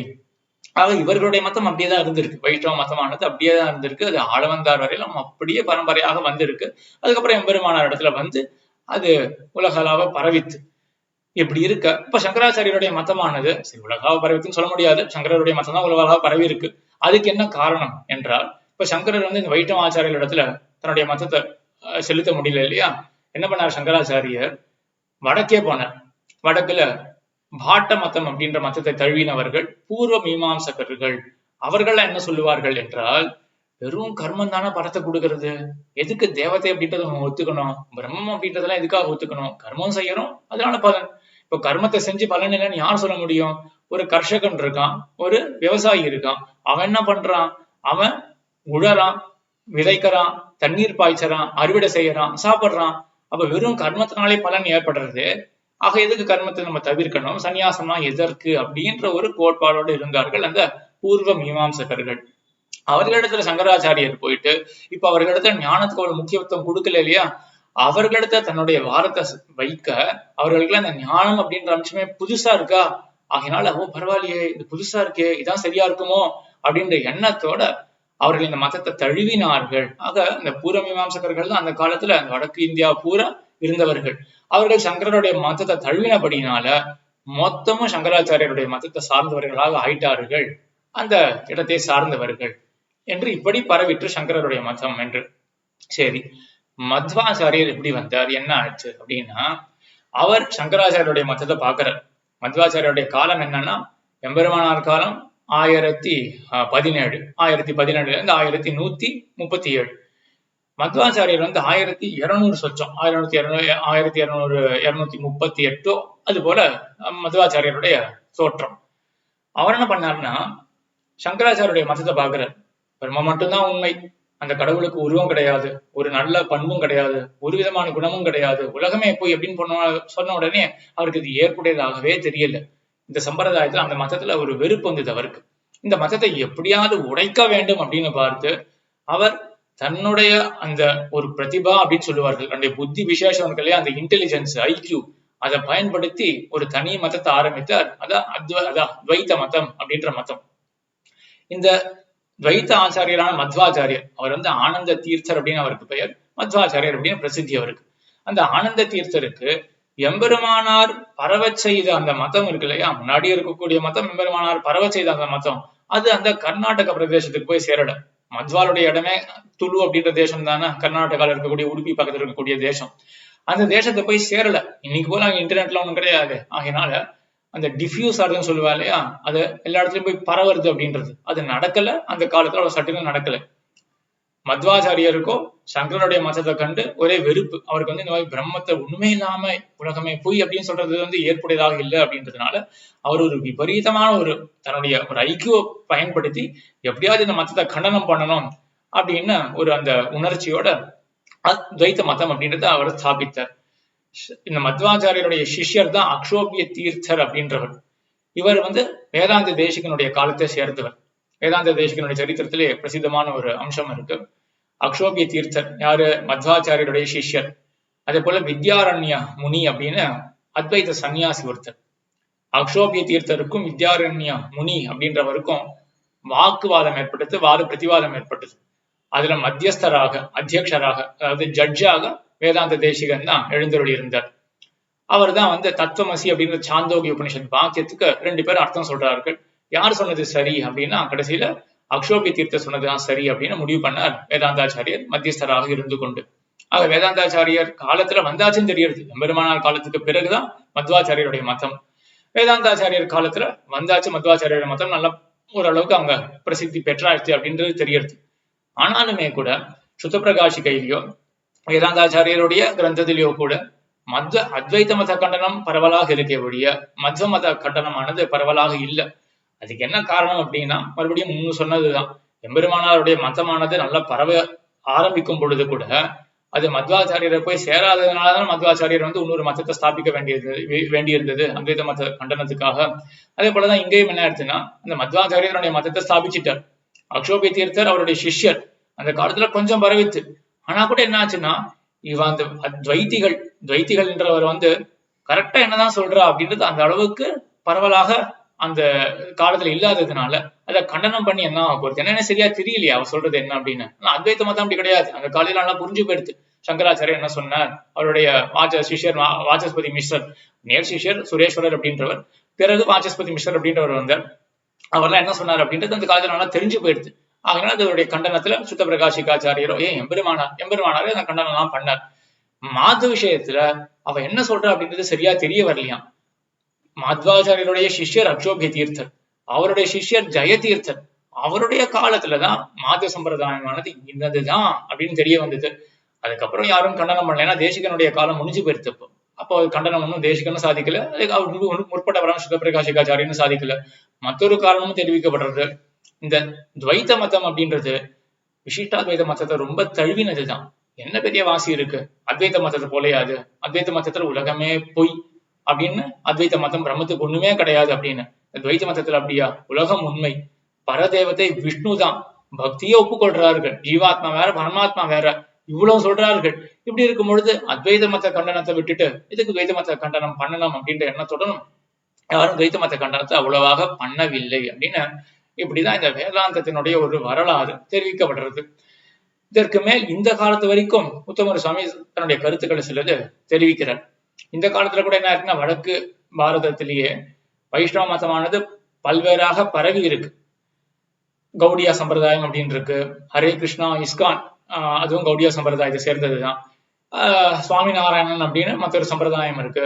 ஆக இவர்களுடைய மதம் அப்படியேதான் இருந்திருக்கு. வைஷ்ணவ மதமானது அப்படியேதான் இருந்திருக்கு. அது ஆளவந்தார் வரையிலும் அப்படியே பரம்பரையாக வந்திருக்கு. அதுக்கப்புறம் எம்பெருமானார் இடத்துல வந்து அது உலகளாவ பரவித்து. இப்படி இருக்க இப்ப சங்கராச்சாரியருடைய மதமானது சரி உலகாவ பரவித்துன்னு சொல்ல முடியாது. சங்கரருடைய மதம் தான் உலகளாக பரவி இருக்கு. அதுக்கு என்ன காரணம் என்றால், இப்ப சங்கரர் வந்து இந்த வைஷ்ணவ ஆச்சாரியர் இடத்துல தன்னுடைய மதத்தை செலுத்த முடியல இல்லையா? என்ன பண்ணார் சங்கராச்சாரியர்? வடக்கே போனார். வடக்குல பாட்ட மதம் அப்படின்ற மதத்தை தழுவினவர்கள் பூர்வ மீமாம்சகர்கள். அவர்கள் என்ன சொல்லுவார்கள் என்றால், வெறும் கர்மம் தானே படத்தை கொடுக்கறது, எதுக்கு தேவதை அப்படின்றத நம்ம ஒத்துக்கணும், பிரம்மம் அப்படின்றதெல்லாம் எதுக்காக ஒத்துக்கணும்? கர்மம் செய்யறோம், அதனால பலன். இப்ப கர்மத்தை செஞ்சு பலன் இல்லைன்னு யார் சொல்ல முடியும்? ஒரு கர்ஷகன் இருக்கான், ஒரு விவசாயி இருக்கான். அவன் என்ன பண்றான்? அவன் உழறான், விதைக்கிறான், தண்ணீர் பாய்ச்சறான், அறுவடை செய்யறான், சாப்பிடுறான். அப்ப வெறும் கர்மத்தினாலே பலன் ஏற்படுறது. ஆக எதுக்கு கர்மத்தை நம்ம தவிர்க்கணும்? சன்னியாசமா எதற்கு அப்படின்ற ஒரு கோட்பாடோடு இருந்தார்கள் அந்த பூர்வ மீமாம்சகர்கள். அவர்களிடத்துல சங்கராச்சாரியர் போயிட்டு இப்ப அவர்களிடத்துல ஞானத்துக்கு ஒரு முக்கியத்துவம் கொடுக்கல இல்லையா? அவர்களிடத்த தன்னுடைய வாரத்தை வைக்க அவர்களுக்கு அந்த ஞானம் அப்படின்ற அம்சமே புதுசா இருக்கா? ஆகினால பரவாயில்லையே, இது புதுசா இருக்கே, இதான் சரியா இருக்குமோ அப்படின்ற எண்ணத்தோட அவர்கள் இந்த மதத்தை தழுவினார்கள். ஆக இந்த பூர்வ மீமாம்சகர்கள் தான் அந்த காலத்துல அந்த வடக்கு இந்தியா பூரா இருந்தவர்கள். அவர்கள் சங்கரருடைய மதத்தை தழுவினபடினால மொத்தமும் சங்கராச்சாரியருடைய மதத்தை சார்ந்தவர்களாக ஆயிட்டார்கள், அந்த இடத்தை சார்ந்தவர்கள் என்று இப்படி பரவிற்று சங்கரருடைய மதம் என்று. சரி, மத்வாச்சாரியர் எப்படி வந்தார், என்ன ஆச்சு அப்படின்னா, அவர் சங்கராச்சாரியருடைய மதத்தை பார்க்கிறார். மத்வாச்சாரியருடைய காலம் என்னன்னா, எம்பெருமானார் காலம் 1017, 1017 இருந்து 1137. மத்வாச்சாரியர் வந்து 1200 சொச்சம், 1238 அது போல மத்வாச்சாரியருடைய தோற்றம். அவர் என்ன பண்ணாருன்னா, சங்கராச்சாரியருடைய மதத்தை பார்க்கிறார். பிரம்மம் மட்டும்தான் உண்மை, அந்த கடவுளுக்கு உருவம் கிடையாது, ஒரு நல்ல பண்பும் கிடையாது, ஒரு விதமான குணமும் கிடையாது, உலகமே போய் எப்படின்னு சொன்ன உடனே அவருக்கு இது ஏற்புடையதாகவே தெரியல. இந்த சம்பிரதாயத்துல அந்த மதத்துல ஒரு வெறுப்பு வந்தது அவருக்கு. இந்த மதத்தை எப்படியாவது உடைக்க வேண்டும் அப்படின்னு பார்த்து அவர் தன்னுடைய அந்த ஒரு பிரதிபா அப்படின்னு சொல்லுவார்கள், தன்னுடைய புத்தி விசேஷம் இருக்கு இல்லையா, அந்த இன்டெலிஜென்ஸ், ஐக்கியூ, அதை பயன்படுத்தி ஒரு தனி மதத்தை ஆரம்பித்தார். அதான் துவைத்த மதம் அப்படின்ற மதம். இந்த துவைத்த ஆச்சாரியரான மத்வாச்சாரியர், அவர் வந்து ஆனந்த தீர்த்தர் அப்படின்னு அவருக்கு பெயர், மத்வாச்சாரியர் அப்படின்னு பிரசித்தி அவருக்கு. அந்த ஆனந்த தீர்த்தருக்கு எம்பெருமானார் பரவச் செய்த அந்த மதம் இருக்கு இல்லையா, முன்னாடி இருக்கக்கூடிய மதம், எம்பெருமானார் பரவச் செய்த அந்த மதம், அது அந்த கர்நாடக பிரதேசத்துக்கு போய் சேரல. மத்வாலுடைய இடமே துளு அப்படின்ற தேசம் தானே, கர்நாடகாவில் இருக்கக்கூடிய உடுப்பி பக்கத்துல இருக்கக்கூடிய தேசம். அந்த தேசத்தை போய் சேரல. இன்னைக்கு போல அங்க இன்டர்நெட்ல ஒண்ணும் கிடையாது. ஆகையினால அந்த டிஃப்யூஸ் ஆகுதுன்னு சொல்லுவா இல்லையா, அது எல்லா இடத்துலயும் போய் பரவுறது அப்படின்றது அது நடக்கல. அந்த காலத்துல அவ்வளவு சட்டுன்னு நடக்கல. மத்வாச்சாரியருக்கோ சங்கரனுடைய மதத்தை கண்டு ஒரே வெறுப்பு. அவருக்கு வந்து இந்த மாதிரி பிரம்மத்தை உண்மை இல்லாம உலகமே பொய் அப்படின்னு சொல்றது வந்து ஏற்புடையதாக இல்லை அப்படின்றதுனால அவர் ஒரு விபரீதமான ஒரு தன்னுடைய ஒரு ஐக்கிய பயன்படுத்தி எப்படியாவது இந்த மதத்தை கண்டனம் பண்ணணும் அப்படின்னு ஒரு அந்த உணர்ச்சியோட துவைத்த மதம் அப்படின்றத அவர் ஸ்தாபித்தார். இந்த மத்வாச்சாரியருடைய சிஷ்யர் தான் அக்ஷோபிய தீர்த்தர் அப்படின்றவர். இவர் வந்து வேதாந்த தேசிகனுடைய காலத்தை சேர்ந்தவர். வேதாந்த தேசிகனுடைய சரித்திரத்திலே பிரசித்தமான ஒரு அம்சம் இருக்கு. அக்ஷோபிய தீர்த்தர் யாரு? மத்வாச்சாரியருடைய சிஷ்யர். அதே போல வித்யாரண்ய முனி அப்படின்னு அத்வைத சன்னியாசி ஒருத்தர். அக்ஷோபிய தீர்த்தருக்கும் வித்யாரண்ய முனி அப்படின்றவருக்கும் வாக்குவாதம் ஏற்பட்டது, வாத பிரதிவாதம் ஏற்பட்டது. அதுல மத்தியஸ்தராக அத்தியக்ஷராக அதாவது ஜட்ஜாக வேதாந்த தேசிகன் தான் எழுந்தருளி இருந்தார். அவர் தான் தத்துவமசி அப்படின்ற சாந்தோகி உபனிஷத் வாக்கியத்துக்கு 2 பேர் அர்த்தம் சொல்றார்கள். யார் சொன்னது சரி அப்படின்னா கடைசியில அக்ஷோபி தீர்த்த சொன்னதுதான் சரி அப்படின்னு முடிவு பண்ணார் வேதாந்தாச்சாரியர் மத்தியஸ்தராக இருந்து கொண்டு. ஆக வேதாந்தாச்சாரியர் காலத்துல வந்தாச்சுன்னு தெரியுது. எம்பெருமானார் காலத்துக்கு பிறகுதான் மத்வாச்சாரியருடைய மதம். வேதாந்தாச்சாரியர் காலத்துல வந்தாச்சு மத்வாச்சாரியருடைய மதம் நல்லா ஓரளவுக்கு அவங்க பிரசித்தி பெற்றாச்சு அப்படின்றது தெரியறது. ஆனாலுமே கூட சுத்த பிரகாஷிகையிலையோ வேதாந்தாச்சாரியருடைய கிரந்தத்திலேயோ கூட அத்வைத மத கண்டனம் பரவலாக இருக்க ஒழிய மத்வ மத கண்டனமானது பரவலாக இல்லை. அதுக்கு என்ன காரணம் அப்படின்னா மறுபடியும் முன்னு சொன்னதுதான். எம்பெருமானாருடைய மதமானது நல்லா பரவ ஆரம்பிக்கும் பொழுது கூட அது மத்வாச்சாரியரை போய் சேராததுனாலதான் மத்வாச்சாரியர் இன்னொரு மதத்தை ஸ்தாபிக்க வேண்டியிருந்தது அத்வைத மத கண்டனத்துக்காக. அதே போலதான் இங்கேயும் என்ன ஆயிடுச்சுன்னா அந்த மத்வாச்சாரியருடைய மதத்தை ஸ்தாபிச்சிட்டார். அக்ஷோபி தீர்த்தர் அவருடைய சிஷ்யர் அந்த காலத்துல கொஞ்சம் பரவித்து. ஆனா கூட என்ன ஆச்சுன்னா அந்த துவைத்திகள் என்றவர் கரெக்டா என்னதான் சொல்றா அப்படின்றது அந்த அளவுக்கு பரவலாக அந்த காலத்துல இல்லாததுனால அதை கண்டனம் பண்ணி என்ன போறது என்னன்னு சரியா தெரியலையா அவர் சொல்றது என்ன அப்படின்னு. ஆனா அத்வைத்த மதம் அப்படி கிடையாது. அந்த காலையில நல்லா புரிஞ்சு போயிடுது. சங்கராச்சாரியர் என்ன சொன்னார், அவருடைய சிஷ்யர் வாசஸ்பதி மிஸ்ரர், நேர் சிஷ்யர் சுரேஸ்வரர் அப்படின்றவர், பிறகு வாசஸ்பதி மிஸ்ரர் அப்படின்றவர் அவர்லாம் என்ன சொன்னார் அப்படின்றது அந்த காலத்துல நல்லா தெரிஞ்சு போயிடுது. அதனால அதனுடைய கண்டனத்துல சுத்த பிரகாஷிகாச்சாரியரோ எம்பெருமானாரே அந்த கண்டனம் எல்லாம் பண்ணார். மாது விஷயத்துல அவ என்ன சொல்ற அப்படின்றது சரியா தெரிய வரலையாம். மத்வாச்சாரியருடைய சிஷ்யர் அக்ஷோபிய தீர்த்தர், அவருடைய சிஷ்யர் ஜெயதீர்த்தர், அவருடைய காலத்துலதான் மாத சம்பிரதாயமானது இன்னதுதான் அப்படின்னு தெரிய வந்தது. அதுக்கப்புறம் யாரும் கண்டனம் பண்ணல. ஏன்னா தேசிகனுடைய காலம் முடிஞ்சு போயிருத்து. அப்போ கண்டனம் ஒன்றும் தேசிகனும் சாதிக்கல, முற்பட்டவரான சுத்த பிரகாஷிகாச்சாரியன்னு சாதிக்கல. மற்றொரு காரணமும் தெரிவிக்கப்படுறது. இந்த துவைத்த மதம் அப்படின்றது விசிஷ்டாத்வைத மதத்தை ரொம்ப தழுவினதுதான். என்ன பெரிய வாசி இருக்கு அத்வைத்த மதத்தை போலையாது, அத்வைத்த மதத்துல உலகமே பொய் அப்படின்னு, அத்வைத்த மதம் பிரம்மத்துக்கு ஒண்ணுமே கிடையாது அப்படின்னு. துவைத்த மதத்துல அப்படியா, உலகம் உண்மை, பரதேவத்தை விஷ்ணு தான், பக்தியே ஒப்புக்கொள்றார்கள், ஜீவாத்மா வேற பரமாத்மா வேற, இவ்வளவு சொல்றார்கள். இப்படி இருக்கும் பொழுது அத்வைத மத கண்டனத்தை விட்டுட்டு இதுக்கு துவைத்த மத கண்டனம் பண்ணணும் அப்படின்ற எண்ணத்துடனும் யாரும் துவைத்த மத கண்டனத்தை அவ்வளவாக பண்ணவில்லை அப்படின்னு. இப்படிதான் இந்த வேதாந்தத்தினுடைய ஒரு வரலாறு தெரிவிக்கப்படுறது. இதற்கு மேல் இந்த காலத்து வரைக்கும் உத்தமர் சுவாமி தன்னுடைய கருத்துக்களை சிலது தெரிவிக்கிறார். இந்த காலத்துல கூட என்ன இருக்குன்னா வடக்கு பாரதத்திலேயே வைஷ்ணவ மதமானது பல்வேறாக பரவி இருக்கு. கௌடியா சம்பிரதாயம் அப்படின்னு இருக்கு, ஹரே கிருஷ்ணா இஸ்கான் அதுவும் கௌடியா சம்பிரதாயத்தை சேர்ந்ததுதான். சுவாமி நாராயணன் அப்படின்னு மற்றொரு சம்பிரதாயம் இருக்கு,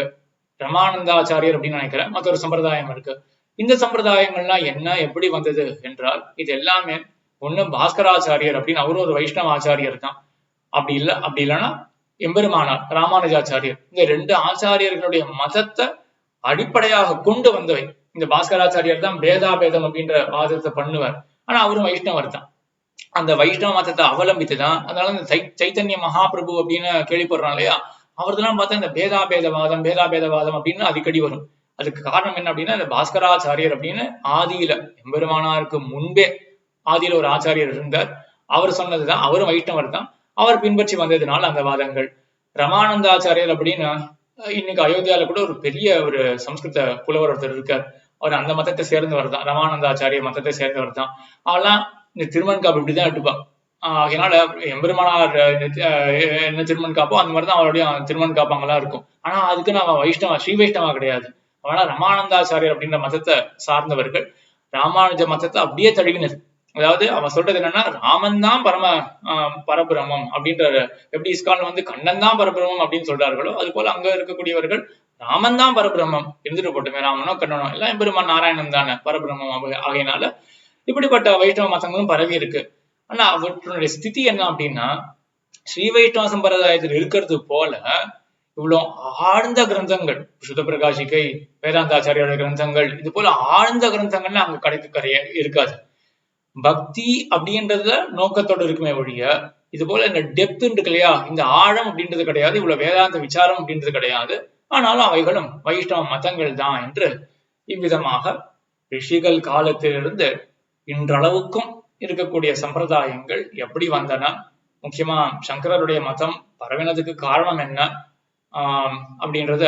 ரமானந்தாச்சாரியர் அப்படின்னு நினைக்கிறேன் மற்றொரு சம்பிரதாயம் இருக்கு. இந்த சம்பிரதாயங்கள்லாம் என்ன எப்படி வந்தது என்றால் இது எல்லாமே ஒண்ணு பாஸ்கராச்சாரியர் அப்படின்னு அவரும் ஒரு வைஷ்ணவ ஆச்சாரியர் தான், அப்படி இல்லைன்னா எம்பெருமானார் ராமானுஜாச்சாரியர், இந்த 2 ஆச்சாரியர்களுடைய மதத்தை அடிப்படையாக கொண்டு வந்தவை. இந்த பாஸ்கராச்சாரியர் தான் பேதாபேதம் அப்படின்ற வாதத்தை பண்ணுவார். ஆனா அவரும் வைஷ்ணவர் தான். அந்த வைஷ்ணவ மதத்தை அவலம்பித்துதான், அதனால இந்த சைத்தன்ய மகாபிரபு அப்படின்னு கேள்விப்படுறான் இல்லையா, அவர்தான் பார்த்தா இந்த பேதாபேதவாதம் அப்படின்னு அடிக்கடி வரும். அதுக்கு காரணம் என்ன அப்படின்னா இந்த பாஸ்கராச்சாரியர் அப்படின்னு ஆதியில எம்பெருமானாருக்கு முன்பே ஆதியில ஒரு ஆச்சாரியர் இருந்தார், அவர் சொன்னதுதான், அவரும் வைஷ்ணவர் தான், அவர் பின்பற்றி வந்ததுனால அந்த வாதங்கள். ரமானந்தாச்சாரியர் அப்படின்னு இன்னைக்கு அயோத்தியால கூட ஒரு பெரிய ஒரு சம்ஸ்கிருத புலவர் ஒருத்தர் இருக்கார், அவர் அந்த மதத்தை சேர்ந்தவர் தான், ரமானந்தாச்சாரிய மதத்தை சேர்ந்தவர் தான். அவெல்லாம் இந்த திருமண் காப்பு இப்படிதான் எடுப்பான். அதனால எம்பெருமானார் என்ன திருமண் காப்போ அந்த மாதிரிதான் அவருடைய திருமண் காப்பாங்கெல்லாம் இருக்கும். ஆனா அதுக்குன்னு அவன் வைஷ்ணவா ஸ்ரீ வைஷ்ணவா கிடையாது. அவனா ரமானந்தாச்சாரியர் அப்படின்ற மதத்தை சார்ந்தவர்கள். ராமானுஜ மதத்தை அப்படியே தழுவினது. அதாவது அவன் சொல்றது என்னன்னா ராமன் தான் பரபிரமம் அப்படின்ற, எப்படி இஸ்கான் கண்ணன் தான் பரபிரமம் அப்படின்னு சொல்றார்களோ அது போல அங்க இருக்கக்கூடியவர்கள் ராமன் தான் பரபிரமம், இருந்துட்டு போட்டுமே, ராமனோ கண்ணனோ எல்லாம் எம்பெருமான் நாராயணன் தானே பரபிரமம். ஆகையினால இப்படிப்பட்ட வைஷ்ணவ மதங்களும் பரவி இருக்கு. ஆனா அவற்றுடைய ஸ்திதி என்ன அப்படின்னா ஸ்ரீ வைஷ்ணவ சம்பிரதாயத்தில் இருக்கிறது போல இவ்வளவு ஆழ்ந்த கிரந்தங்கள், சுத்த பிரகாஷிகை, வேதாந்தாச்சாரியோட கிரந்தங்கள், இது போல ஆழ்ந்த கிரந்தங்கள்லாம் அங்க கிடைக்க இருக்காது. பக்தி அப்படின்றத நோக்கத்தோடு இருக்குமே ஒழிய இது போல இந்த டெப்த் இருக்கு இல்லையா, இந்த ஆழம் அப்படின்றது கிடையாது, இவ்வளவு வேதாந்த விசாரம் அப்படின்றது கிடையாது. ஆனாலும் அவைகளும் வைஷ்ணவ மதங்கள் தான் என்று இவ்விதமாக ரிஷிகள் காலத்திலிருந்து இன்றளவுக்கும் இருக்கக்கூடிய சம்பிரதாயங்கள் எப்படி வந்தன, முக்கியமா சங்கரருடைய மதம் பரவினதுக்கு காரணம் என்ன அப்படின்றத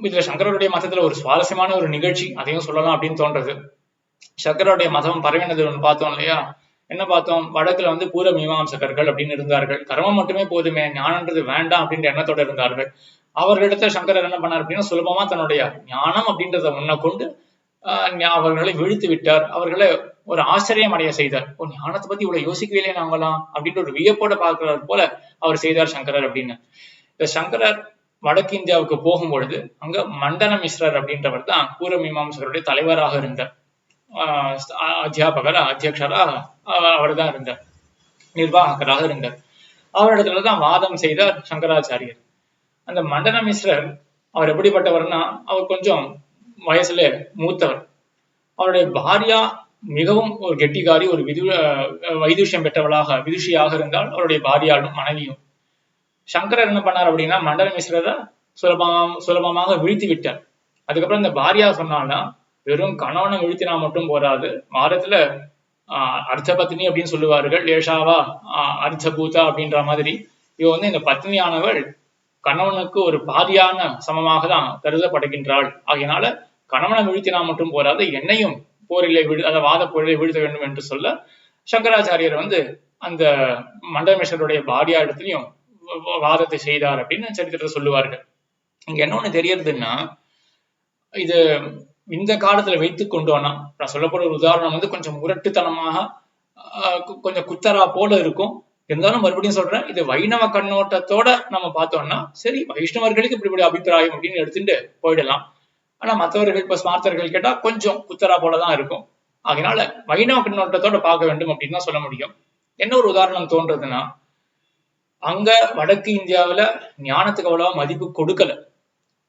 இதுல சங்கரருடைய மதத்துல ஒரு சுவாரஸ்யமான ஒரு நிகழ்ச்சி, அதையும் சொல்லலாம் அப்படின்னு தோன்றது. சங்கரருடைய மதம் பரவினது பார்த்தோம் இல்லையா, என்ன பார்த்தோம், வடக்குல பூர்வ மீமாம்சகர்கள் அப்படின்னு இருந்தார்கள். கர்மம் மட்டுமே போதுமே, ஞானன்றது வேண்டாம் அப்படின்ற எண்ணத்தோட இருந்தார்கள். அவர்களிடத்துல சங்கரர் என்ன பண்ணார் அப்படின்னா, சுலபமா தன்னுடைய ஞானம் அப்படின்றத முன்ன கொண்டு அவர்களை வீழ்த்தி விட்டார். அவர்களை ஒரு ஆச்சரியம் அடைய செய்தார். ஞானத்தை பத்தி இவ்வளவு யோசிக்கவே இல்லையே நாங்களாம் அப்படின்ற ஒரு வியப்போட பார்க்கிறார் போல அவர் செய்தார் சங்கரர் அப்படின்னு. இந்த சங்கரர் வடக்கு இந்தியாவுக்கு போகும்பொழுது அங்க மண்டன மிஸ்ரர் அப்படின்றவர் தான் பூர்வ மீமாம்சகருடைய தலைவராக இருந்தார். அத்தியாபகர் அத்தியக்ஷரா அவர் தான் இருந்தார், நிர்வாகராக இருந்தார். அவரிடத்துலதான் வாதம் செய்தார் சங்கராச்சாரியர். அந்த மண்டன மிஸ்ரர் அவர் எப்படிப்பட்டவர்னா, அவர் கொஞ்சம் வயசுல மூத்தவர். அவருடைய பாரியா மிகவும் ஒரு கெட்டிகாரி, ஒரு வைதுஷ்யம் பெற்றவளாக விதுஷியாக இருந்தால் அவருடைய பாரியாலும் மனைவியும். சங்கரர் என்ன பண்ணார் அப்படின்னா, மண்டல மிஸ்ரரை சுலபமாக வீழ்த்தி விட்டார். அதுக்கப்புறம் இந்த பாரியா சொன்னான்னா, வெறும் கணவனை வீழ்த்தினா மட்டும் போராது, வாரத்துல அர்த்த பத்னி அப்படின்னு சொல்லுவார்கள், லேஷாவா அர்த்த பூதா அப்படின்ற மாதிரி இவ இந்த பத்னியானவள் கணவனுக்கு ஒரு பாதியான சமமாக தான் கருதப்படுகின்றாள். ஆகையினால கணவனை வீழ்த்தினா மட்டும் போராது, என்னையும் போரிலே அந்த வாத போரிலே வீழ்த்த வேண்டும் என்று சொல்ல சங்கராச்சாரியர் அந்த மண்டலமேஸ்வருடைய பாரியா இடத்துலையும் வாதத்தை செய்தார் அப்படின்னு சரித்திரத்தை சொல்லுவார்கள். இங்க என்ன ஒண்ணு தெரியறதுன்னா, இது இந்த காலத்துல வைத்துக் கொண்டோம்னா, நான் சொல்லப்போற ஒரு உதாரணம் கொஞ்சம் முரட்டுத்தனமாக கொஞ்சம் குத்தரா போல இருக்கும். இருந்தாலும் மறுபடியும் சொல்றேன், இது வைணவ கண்ணோட்டத்தோட நம்ம பார்த்தோம்னா சரி, வைஷ்ணவர்களுக்கு இப்படி அபிப்பிராயம் அப்படின்னு எடுத்துட்டு போயிடலாம். ஆனா மற்றவர்கள் இப்ப ஸ்மார்த்தர்கள் கேட்டா கொஞ்சம் குத்தரா போலதான் இருக்கும். அதனால வைணவ கண்ணோட்டத்தோட பார்க்க வேண்டும் அப்படின்னு தான் சொல்ல முடியும். என்ன ஒரு உதாரணம் தோன்றதுன்னா, அங்க வடக்கு இந்தியாவில ஞானத்துக்கு அவ்வளவா மதிப்பு கொடுக்கல.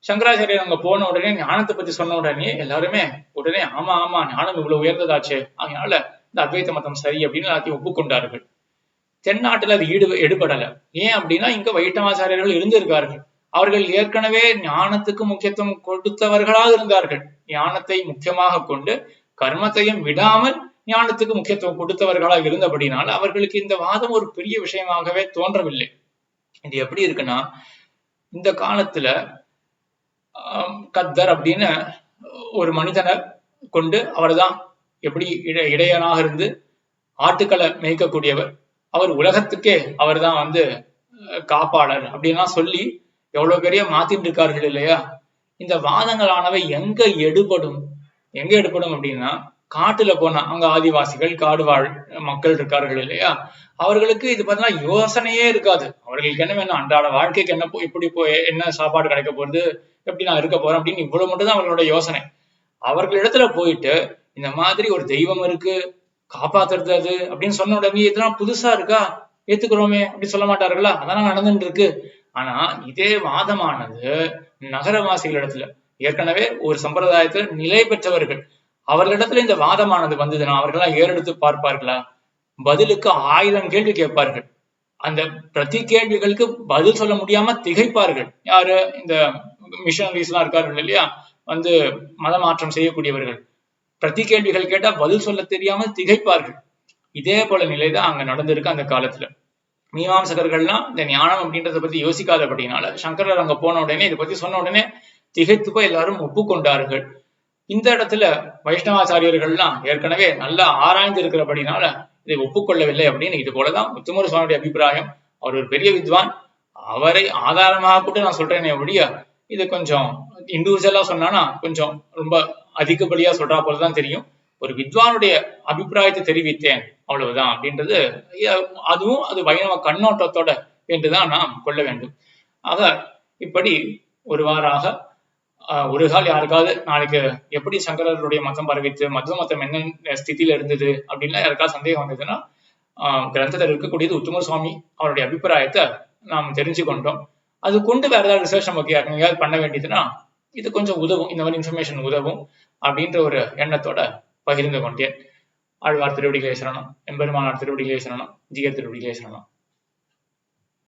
சங்கராச்சாரியர் அங்க போன உடனே ஞானத்தை பத்தி சொன்ன உடனே எல்லாருமே உடனே ஆமா ஆமா ஞானம் இவ்வளவு உயர்ந்ததாச்சு, அதனால இந்த அத்வைத மதம் சரி அப்படின்னு எல்லாத்தையும் ஒப்புக்கொண்டார்கள். தென்னாட்டுல அது எடுபடல. ஏன் அப்படின்னா, இங்க வைஷ்ணவாச்சாரியர்கள் இருந்திருக்கார்கள். அவர்கள் ஏற்கனவே ஞானத்துக்கு முக்கியத்துவம் கொடுத்தவர்களாக இருந்தார்கள். ஞானத்தை முக்கியமாக கொண்டு கர்மத்தையும் விடாமல் ஞானத்துக்கு முக்கியத்துவம் கொடுத்தவர்களாக இருந்தபடினால அவர்களுக்கு இந்த வாதம் ஒரு பெரிய விஷயமாகவே தோன்றவில்லை. இது எப்படி இருக்குன்னா, இந்த காலத்துல கத்தர் அப்படின்னு ஒரு மனிதனை கொண்டு அவர்தான் எப்படி இடையனாக இருந்து ஆட்டுக்களை மேய்க்கக்கூடியவர், அவர் உலகத்துக்கே அவர் தான் காப்பாளர் அப்படின்லாம் சொல்லி எவ்வளவு பெரிய மாத்திட்டு இருக்கார்கள் இல்லையா. இந்த வாதங்களானவை எங்க எடுபடும் அப்படின்னா, காட்டுல போனா அங்க ஆதிவாசிகள் காடு வாழ் மக்கள் இருக்கார்கள் இல்லையா, அவர்களுக்கு இது பார்த்தீங்கன்னா யோசனையே இருக்காது. அவர்களுக்கு என்ன வேணும், அன்றாட வாழ்க்கைக்கு என்ன இப்படி என்ன சாப்பாடு கிடைக்க போறது, எப்படி நான் இருக்க போறேன் அப்படின்னு இவ்வளவு மட்டும் தான் அவர்களோட யோசனை. அவர்களிடத்துல போயிட்டு இந்த மாதிரி ஒரு தெய்வம் இருக்கு, காப்பாத்துறது அது அப்படின்னு சொன்ன உடனே இதெல்லாம் புதுசா இருக்கா, ஏத்துக்கிறோமே அப்படின்னு சொல்ல மாட்டார்களா, அதெல்லாம் நடந்துட்டு இருக்கு. ஆனா இதே வாதமானது நகரவாசிகள் இடத்துல ஏற்கனவே ஒரு சம்பிரதாயத்துல நிலை பெற்றவர்கள், அவர்களிடத்துல இந்த வாதமானது வந்ததுன்னா அவர்கள்லாம் ஏறெடுத்து பார்ப்பார்களா? பதிலுக்கு 1000 கேள்வி கேட்பார்கள். அந்த பிரதி கேள்விகளுக்கு பதில் சொல்ல முடியாம திகைப்பார்கள். யாரு? இந்த மிஷனரிஸ் எல்லாம் இருக்கார்கள் இல்லையா, மத மாற்றம் செய்யக்கூடியவர்கள். பிரதி கேள்விகள் கேட்டா பதில் சொல்ல தெரியாமல் திகைப்பார்கள். இதே போல நிலைதான் அங்க நடந்திருக்கு அந்த காலத்துல. மீமாம்சகர்கள்லாம் இந்த ஞானம் அப்படின்றத பத்தி யோசிக்காதபடினால சங்கரர் அங்க போன உடனே இதை பத்தி சொன்ன உடனே திகைத்து போய் எல்லாரும் ஒப்புக்கொண்டார்கள். இந்த இடத்துல வைஷ்ணவாச்சாரியர்கள்லாம் ஏற்கனவே நல்லா ஆராய்ந்து இருக்கிறபடினால இதை ஒப்புக்கொள்ளவில்லை அப்படின்னு. இது போலதான் முத்துமூர் சுவாமியுடைய அபிப்பிராயம். அவர் ஒரு பெரிய வித்வான், அவரை ஆதாரமாக கூட நான் சொல்றேனே ஒழிய இது கொஞ்சம் இண்டிவிஜுவலா சொன்னானா கொஞ்சம் ரொம்ப அதிகப்படியா சொல்றா போலதான் தெரியும். ஒரு வித்வானுடைய அபிப்பிராயத்தை தெரிவித்தேன் அவ்வளவுதான் அப்படின்றது. அதுவும் அது வைணவ கண்ணோட்டத்தோட என்றுதான் நாம் கொள்ள வேண்டும். ஆக இப்படி ஒருவாறாக ஒரு கால் யாருக்காவது நாளைக்கு எப்படி சங்கரருடைய மதம் பரவித்து மதுவ மதம் என்ன ஸ்திதியில இருந்தது அப்படின்லாம் யாருக்காவது சந்தேகம் வந்ததுன்னா, கிரந்தத்தில் இருக்கக்கூடியது உத்தமர் சுவாமி அவருடைய அபிப்பிராயத்தை நாம் தெரிஞ்சு கொண்டோம். அது கொண்டு வேற ஏதாவது ரிசர்ச் நமக்கு எங்கேயாவது பண்ண வேண்டியதுன்னா இது கொஞ்சம் உதவும், இந்த மாதிரி இன்ஃபர்மேஷன் உதவும் அப்படின்ற ஒரு எண்ணத்தோட பகிர்ந்து கொண்டேன். ஆழ்வார் திருவடிகளே சரணம், எம்பெருமானார் திருவடிகளே சரணம், ஜிகர் திருவடிகளே சரணம்.